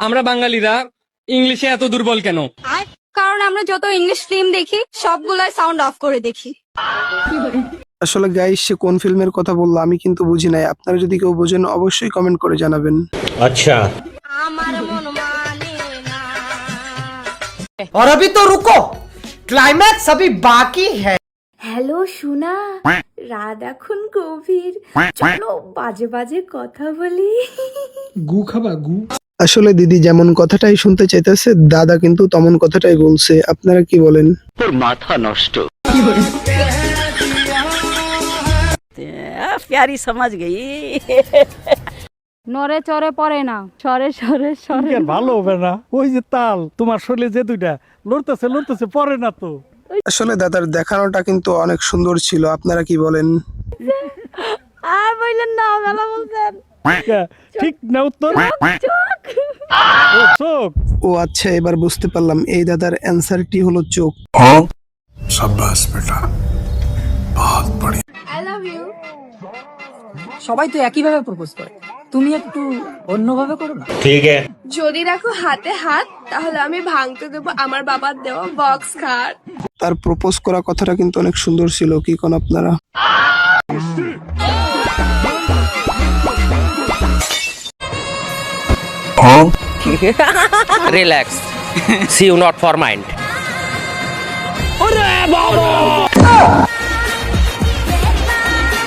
আমরা বাঙালিরা ইংলিশে এত দুর্বল কেন? কারণ আমরা যত ইংলিশ ফিল্ম দেখি সবগুলাই সাউন্ড অফ করে দেখি। আসলে গাইস, সে কোন ফিল্মের কথা বললো আমি কিন্তু বুঝি নাই। আপনারা যদি কেউ বোঝেন অবশ্যই কমেন্ট করে জানাবেন। अच्छा আমার মন মানে না। और अभी तो रुको, क्लाइमैक्स अभी बाकी है। হ্যালো সোনা, রাত এখন গভীর, চলো বাজে বাজে কথা বলি। আসলে দিদি যেমন কথাটাই শুনতে চাইতেছে, দাদা কিন্তু তেমন কথাটাই বলছে। আপনারা কি বলেন? प्यारी समझ गई। নরে চরে পড়ে না, সরে সরে সরে। ভালো হবে না? ওই যে তাল তোমার শরীরে যে দুইটা লড়তেছে লড়তেছে পরে না তো। আসলে দাদার দেখানোটা কিন্তু অনেক সুন্দর ছিল। আপনারা কি বলেন? আর বললেন না, মেলা বলছেন। ঠিক না উত্তর? ও, চোখ। ও আচ্ছা, এবার বুঝতে পারলাম এই দাদার অ্যান্সারটি হলো চোখ। I love you. সবাই তো একই ভাবে প্রপোজ করে, তুমি একটু অন্যভাবে করো না। ठीक है যদি রাখো হাতে হাত, তাহলে আমি ভাঙতে দেবো আমার বাবার দেওয়া বক্স খাট। তার প্রপোজ করা কথাটা কিন্তু অনেক সুন্দর ছিল। কি কোন আপনারা? Relax. See you not for mind.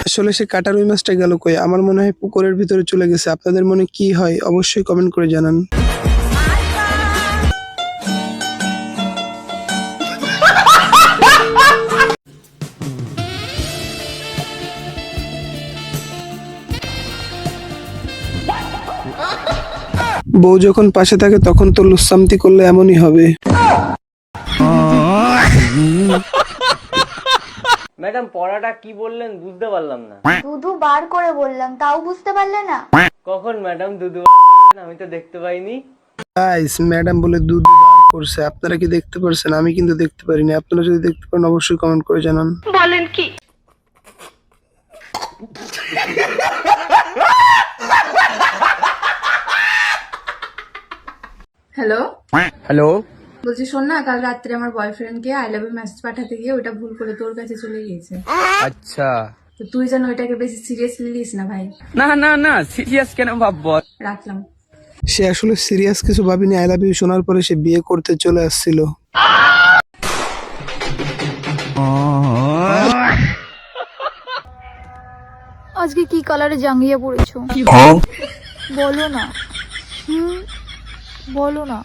আসলে সে কাটার ওই মাছটা গেল কই? আমার মনে হয় পুকুরের ভিতরে চলে গেছে। আপনাদের মনে কি হয় অবশ্যই কমেন্ট করে জানান। বউ যখন পাশে থাকে তখন তো লুসামতি করলে এমনই হবে। ম্যাডাম পড়াটা কি বললেন বুঝতে পারলাম না। দুধু বার করে বললাম, তাও বুঝতে পারলে না? কখন ম্যাডাম দুধ বার করলেন? আমি তো দেখতে পাইনি। গাইস, ম্যাডাম বলে দুধ বার করছে। আপনারা কি দেখতে পারছেন? আমি কিন্তু দেখতে পারিনি। আপনারা যদি দেখতে পারেন অবশ্যই কমেন্ট করে জানান। বলেন কি? Hello hello. বলছি, শোন না, কাল রাত্রে আমার বয়ফ্রেন্ডকে আই লাভ ইউ মেসেজ পাঠাতে গিয়ে ওটা ভুল করে তোর কাছে চলে গিয়েছে। अच्छा। তো তুই যেন ওইটাকে বেশি সিরিয়াসলি নিস না ভাই। না না না, সিরিয়াস কেন ভাববো? রাখলাম। সে আসলে সিরিয়াস কিছু ভাবিনি। আই লাভ ইউ শোনার পরে সে বিয়ে করতে চলে আসছিল। আজকে কি কালারে জাঙ্গিয়া পড়েছো? বলো না। বলো না।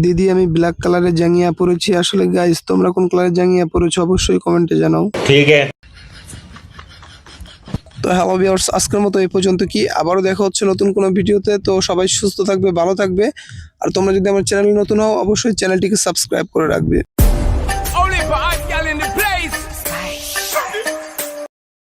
দিদি, আমি ব্ল্যাক কালারের জাঙ্গিয়া পরেছি। আসলে গাইস, তোমরা কোন কালারের জাঙ্গিয়া পরেছো অবশ্যই কমেন্টে জানাও। ठीक है তো হ্যালো ভিউয়ার্স, আজকের মতো এই পর্যন্ত। কি আবারও দেখা হচ্ছে নতুন কোনো ভিডিওতে। তো সবাই সুস্থ থাকবে, ভালো থাকবে। আর তোমরা যদি আমার চ্যানেলে নতুন হও অবশ্যই চ্যানেলটিকে সাবস্ক্রাইব করে রাখবে।